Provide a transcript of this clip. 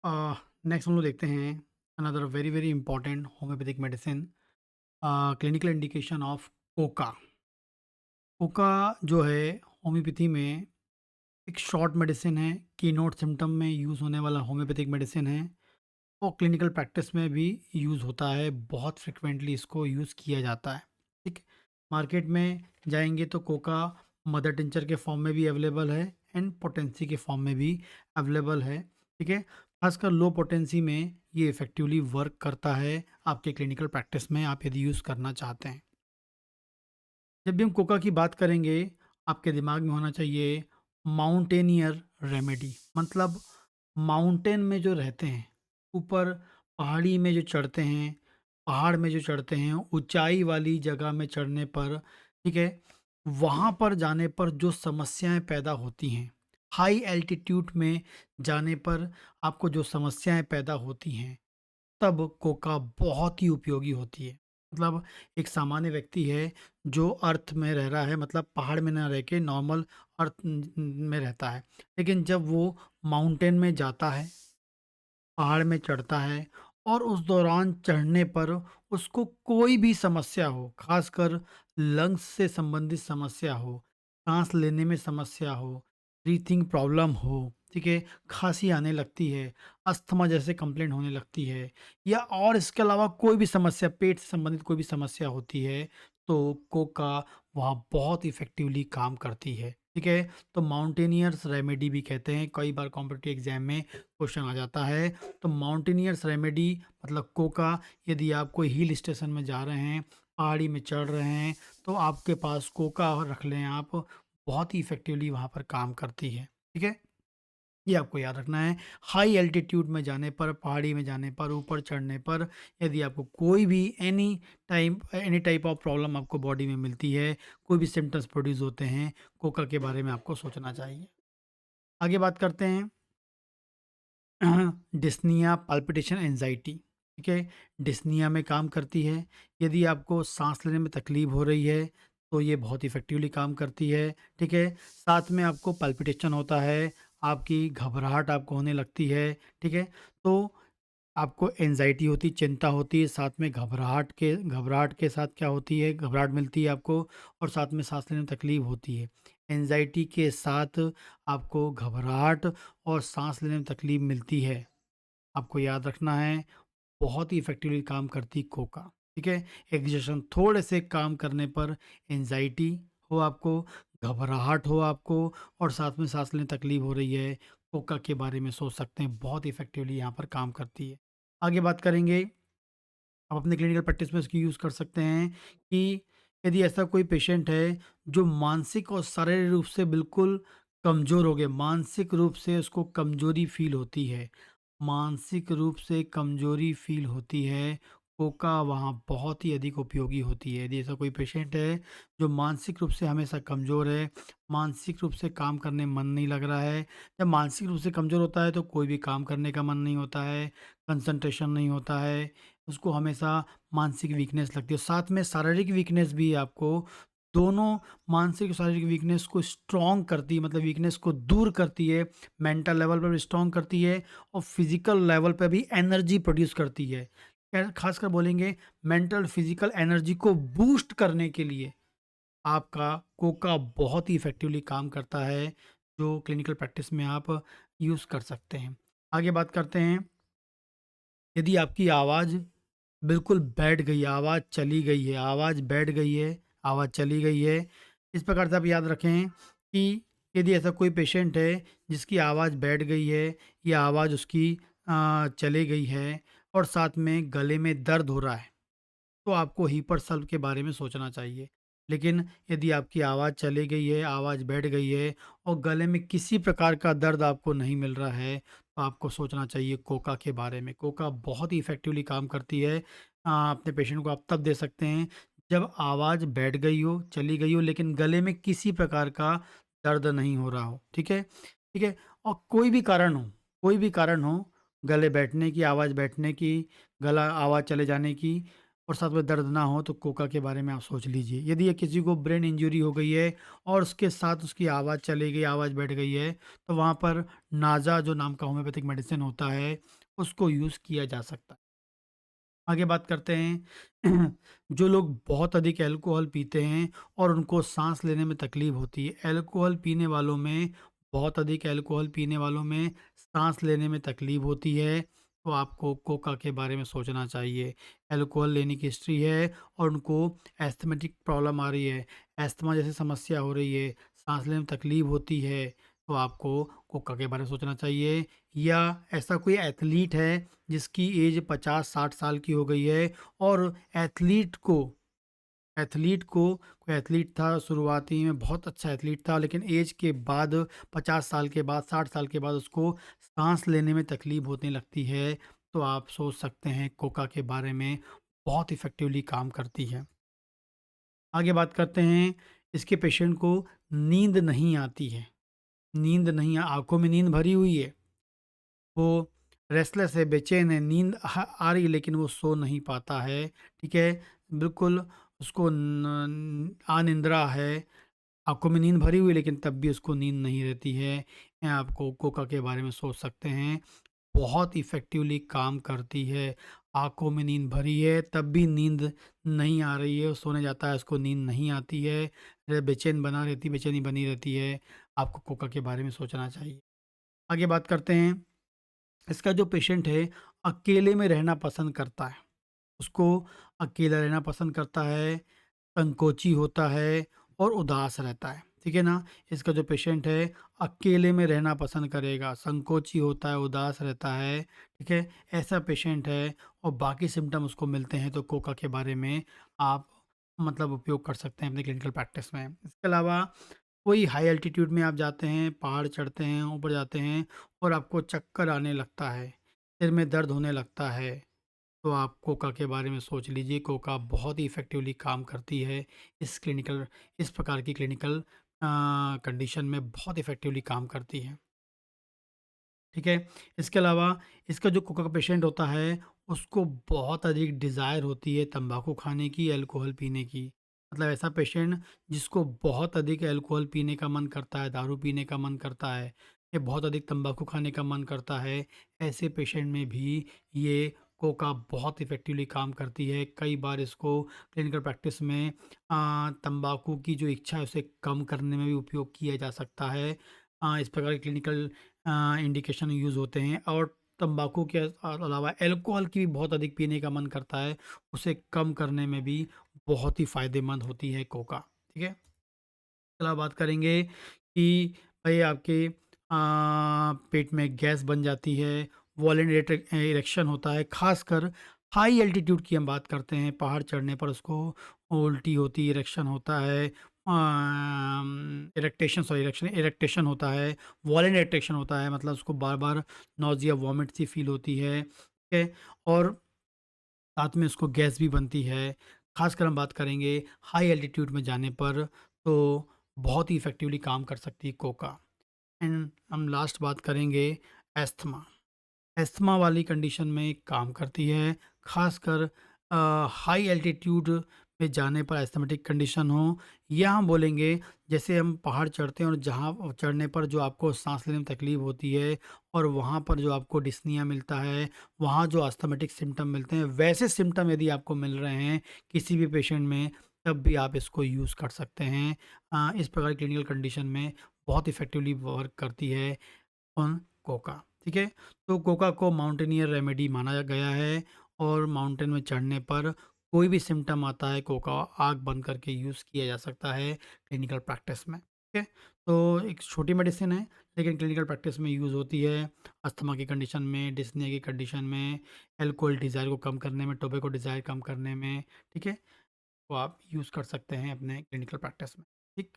Next हम लोग देखते हैं another very very important homeopathic medicine, clinical indication of Coca. Coca जो है होम्योपैथी में एक शॉर्ट मेडिसिन है, कीनोट सिम्टम में यूज़ होने वाला होम्योपैथिक मेडिसिन है और क्लिनिकल प्रैक्टिस में भी यूज़ होता है। बहुत फ्रिक्वेंटली इसको यूज़ किया जाता है। ठीक, मार्केट में जाएंगे तो कोका मदर टिंचर के फॉर्म में भी अवेलेबल है एंड पोटेंसी के फॉर्म में भी अवेलेबल है। ठीक है, खासकर लो पोटेंसी में ये इफ़ेक्टिवली वर्क करता है आपके क्लिनिकल प्रैक्टिस में, आप यदि यूज़ करना चाहते हैं। जब भी हम कोका की बात करेंगे, आपके दिमाग में होना चाहिए माउंटेनियर रेमेडी। मतलब माउंटेन में जो रहते हैं, ऊपर पहाड़ी में जो चढ़ते हैं, पहाड़ में जो चढ़ते हैं, ऊंचाई वाली जगह में चढ़ने पर, ठीक है, वहाँ पर जाने पर जो समस्याएं पैदा होती हैं, हाई एल्टीट्यूड में जाने पर आपको जो समस्याएं पैदा होती हैं, तब कोका बहुत ही उपयोगी होती है। मतलब एक सामान्य व्यक्ति है जो अर्थ में रह रहा है, मतलब पहाड़ में ना रह के नॉर्मल अर्थ में रहता है, लेकिन जब वो माउंटेन में जाता है, पहाड़ में चढ़ता है और उस दौरान चढ़ने पर उसको कोई भी समस्या हो, खासकर लंग्स से संबंधित समस्या हो, सांस लेने में समस्या हो, ब्रीथिंग प्रॉब्लम हो, ठीक है, खांसी आने लगती है, अस्थमा जैसे कंप्लेंट होने लगती है, या और इसके अलावा कोई भी समस्या, पेट से संबंधित कोई भी समस्या होती है, तो कोका वहाँ बहुत इफ़ेक्टिवली काम करती है। ठीक है, तो माउंटेनियर्स रेमेडी भी कहते हैं, कई बार कॉम्पिटिटिव एग्जाम में क्वेश्चन आ जाता है। तो माउंटेनियर्स रेमेडी मतलब कोका, यदि आप कोई हिल स्टेशन में जा रहे हैं, पहाड़ी में चढ़ रहे हैं, तो आपके पास कोका रख लें आप, बहुत ही इफ़ेक्टिवली वहाँ पर काम करती है। ठीक है? ये आपको याद रखना है। हाई एल्टीट्यूड में जाने पर, पहाड़ी में जाने पर, ऊपर चढ़ने पर, यदि आपको कोई भी एनी टाइप ऑफ प्रॉब्लम आपको बॉडी में मिलती है, कोई भी सिम्पटम्स प्रोड्यूस होते हैं, कोका के बारे में आपको सोचना चाहिए। आगे बात करते हैं डिस्निया, पाल्पिटेशन, एंजाइटी। ठीक है, डिस्निया में काम करती है। यदि आपको सांस लेने में तकलीफ हो रही है, तो ये बहुत इफेक्टिवली काम करती है। ठीक है, साथ में आपको पाल्पिटेशन होता है, आपकी घबराहट आपको होने लगती है। ठीक है, तो आपको एंजाइटी होती, चिंता होती है, साथ में घबराहट के साथ क्या होती है, घबराहट मिलती है आपको, और साथ में सांस लेने में तकलीफ होती है। एंजाइटी के साथ आपको घबराहट और सांस लेने में तकलीफ मिलती है। आपको याद रखना है, बहुत ही इफ़ेक्टिवली काम करती कोका। ठीक है? एक्सर्शन थोड़े से काम करने पर एंग्ज़ायटी हो आपको, घबराहट हो आपको और साथ में साँस लेने में तकलीफ़ हो रही है, कोका के बारे में सोच सकते हैं, बहुत इफ़ेक्टिवली यहाँ पर काम करती है। आगे बात करेंगे, आप अपने क्लिनिकल प्रैक्टिस में इसकी यूज़ कर सकते हैं कि यदि ऐसा कोई पेशेंट है जो मानसिक और शारीरिक रूप से बिल्कुल कमज़ोर हो गए, मानसिक रूप से उसको कमज़ोरी फ़ील होती है, मानसिक रूप से कमज़ोरी फ़ील होती है, कोका वहाँ बहुत ही अधिक उपयोगी होती है। यदि ऐसा कोई पेशेंट है जो मानसिक रूप से हमेशा कमज़ोर है, मानसिक रूप से काम करने में मन नहीं लग रहा है, जब मानसिक रूप से कमज़ोर होता है तो कोई भी काम करने का मन नहीं होता है, कंसंट्रेशन नहीं होता है, उसको हमेशा मानसिक वीकनेस लगती है। साथ में शारीरिक वीकनेस भी आपको, दोनों मानसिक और शारीरिक वीकनेस को स्ट्रॉन्ग करती है, मतलब वीकनेस को दूर करती है, मेंटल लेवल पर भी स्ट्रॉन्ग करती है और फिजिकल लेवल पे भी एनर्जी प्रोड्यूस करती है। खासकर बोलेंगे मेंटल फिजिकल एनर्जी को बूस्ट करने के लिए आपका कोका बहुत ही इफेक्टिवली काम करता है, जो क्लिनिकल प्रैक्टिस में आप यूज़ कर सकते हैं। आगे बात करते हैं, यदि आपकी आवाज़ बिल्कुल बैठ गई है, आवाज़ चली गई है, आवाज़ बैठ गई है, आवाज़ चली गई है, इस प्रकार से आप याद रखें कि यदि ऐसा कोई पेशेंट है जिसकी आवाज़ बैठ गई है या आवाज़ उसकी चली गई है और साथ में गले में दर्द हो रहा है, तो आपको हीपरसल्व के बारे में सोचना चाहिए। लेकिन यदि आपकी आवाज़ चली गई है, आवाज़ बैठ गई है और गले में किसी प्रकार का दर्द आपको नहीं मिल रहा है, तो आपको सोचना चाहिए कोका के बारे में। कोका बहुत ही इफ़ेक्टिवली काम करती है। अपने पेशेंट को आप तब दे सकते हैं जब आवाज़ बैठ गई हो, चली गई हो, लेकिन गले में किसी प्रकार का दर्द नहीं हो रहा हो। ठीक है? ठीक है? और कोई भी कारण हो, गले बैठने की, आवाज़ बैठने की, गला आवाज़ चले जाने की, और साथ में दर्द ना हो तो कोका के बारे में आप सोच लीजिए। यदि ये किसी को ब्रेन इंजरी हो गई है और उसके साथ उसकी आवाज़ चली गई, आवाज़ बैठ गई है, तो वहाँ पर नाज़ा जो नाम का होम्योपैथिक मेडिसिन होता है, उसको यूज़ किया जा सकता है। आगे बात करते हैं जो लोग बहुत अधिक अल्कोहल पीते हैं और उनको साँस लेने में तकलीफ़ होती है। अल्कोहल पीने वालों में बहुत अधिक अल्कोहल पीने वालों में साँस लेने में तकलीफ़ होती है, तो आपको कोका के बारे में सोचना चाहिए। अल्कोहल लेने की हिस्ट्री है और उनको एस्थमेटिक प्रॉब्लम आ रही है, अस्थमा जैसी समस्या हो रही है, साँस लेने में तकलीफ़ होती है, तो आपको कोका के बारे में सोचना चाहिए। या ऐसा कोई एथलीट है जिसकी एज 50-60 साल की हो गई है और कोई एथलीट था शुरुआती में बहुत अच्छा एथलीट था, लेकिन एज के बाद 50 साल के बाद 60 साल के बाद उसको साँस लेने में तकलीफ़ होने लगती है, तो आप सोच सकते हैं कोका के बारे में, बहुत इफ़ेक्टिवली काम करती है। आगे बात करते हैं, इसके पेशेंट को नींद नहीं आती है, आँखों में नींद भरी हुई है, वो रेस्टलेस है, बेचैन है, नींद आ रही है लेकिन वो सो नहीं पाता है, ठीक है? बिल्कुल उसको अनिद्रा है, आँखों में नींद भरी हुई है लेकिन तब भी उसको नींद नहीं रहती है। आप कोका के बारे में सोच सकते हैं, बहुत इफ़ेक्टिवली काम करती है। आँखों में नींद भरी है तब भी नींद नहीं आ रही है, वो सोने जाता है उसको नींद नहीं आती है, बेचैनी बनी रहती है, आपको कोका के बारे में सोचना चाहिए। आगे बात करते हैं, इसका जो पेशेंट है अकेले में रहना पसंद करता है, उसको अकेला रहना पसंद करता है, संकोची होता है और उदास रहता है, ठीक है ना? इसका जो पेशेंट है अकेले में रहना पसंद करेगा, संकोची होता है, उदास रहता है, ठीक है? ऐसा पेशेंट है और बाकी सिम्पटम उसको मिलते हैं तो कोका के बारे में आप मतलब उपयोग कर सकते हैं अपनी क्लिनिकल प्रैक्टिस में। इसके अलावा कोई हाई एल्टीट्यूड में आप जाते हैं, पहाड़ चढ़ते हैं, ऊपर जाते हैं और आपको चक्कर आने लगता है, सिर में दर्द होने लगता है, तो आप कोका के बारे में सोच लीजिए। कोका बहुत ही इफ़ेक्टिवली काम करती है इस प्रकार की क्लिनिकल कंडीशन में बहुत इफ़ेक्टिवली काम करती है। ठीक है? इसके अलावा इसका जो कोका का पेशेंट होता है, उसको बहुत अधिक डिज़ायर होती है तम्बाकू खाने की, अल्कोहल पीने की। मतलब ऐसा पेशेंट जिसको बहुत अधिक अल्कोहल पीने का मन करता है, दारू पीने का मन करता है, या बहुत अधिक तम्बाकू खाने का मन करता है, ऐसे पेशेंट में भी ये कोका बहुत इफ़ेक्टिवली काम करती है। कई बार इसको क्लिनिकल प्रैक्टिस में तम्बाकू की जो इच्छा है, उसे कम करने में भी उपयोग किया जा सकता है। इस प्रकार के क्लिनिकल इंडिकेशन यूज़ होते हैं और तंबाकू के अलावा अल्कोहल की भी बहुत अधिक पीने का मन करता है, उसे कम करने में भी बहुत ही फ़ायदेमंद होती है कोका, ठीक है? इसके अलावा बात करेंगे कि भाई आपके पेट में गैस बन जाती है, इरेक्शन होता है, ख़ासकर हाई एल्टीट्यूड की हम बात करते हैं, पहाड़ चढ़ने पर उसको उल्टी होती है, इरेक्शन होता है, इरेक्टेशन होता है, वॉलेंट इरेक्टेशन होता है, मतलब उसको बार-बार नौज़िया, वॉमिट सी फ़ील होती है, ठीक है? और साथ में उसको गैस भी बनती है। ख़ासकर हम बात करेंगे हाई एल्टीट्यूड में जाने पर, तो बहुत ही इफ़ेक्टिवली काम कर सकती है कोका। एंड हम लास्ट बात करेंगे एस्थमा। एस्थमा वाली कंडीशन में काम करती है, ख़ासकर हाई एल्टीट्यूड पे जाने पर एस्थमेटिक कंडीशन हो, या हम बोलेंगे जैसे हम पहाड़ चढ़ते हैं और जहाँ चढ़ने पर जो आपको साँस लेने में तकलीफ़ होती है और वहाँ पर जो आपको डिस्निया मिलता है, वहाँ जो अस्थमेटिक सिम्पटम मिलते हैं, वैसे सिम्पटम यदि आपको मिल रहे हैं किसी भी पेशेंट में, तब भी आप इसको यूज़ कर सकते हैं। इस प्रकार की क्लिनिकल कंडीशन में बहुत इफ़ेक्टिवली वर्क करती है ऑन कोका, ठीक है? तो कोका को माउंटेनियर रेमेडी माना गया है और माउंटेन में चढ़ने पर कोई भी सिम्पटम आता है, कोका आँख बंद करके यूज़ किया जा सकता है क्लिनिकल प्रैक्टिस में, ठीक है? तो एक छोटी मेडिसिन है, लेकिन क्लिनिकल प्रैक्टिस में यूज़ होती है, अस्थमा की कंडीशन में, डिस्निया की कंडीशन में, अल्कोहल डिज़ायर को कम करने में, टोबैको डिज़ायर कम करने में, ठीक है? तो आप यूज़ कर सकते हैं अपने क्लिनिकल प्रैक्टिस में, ठीक?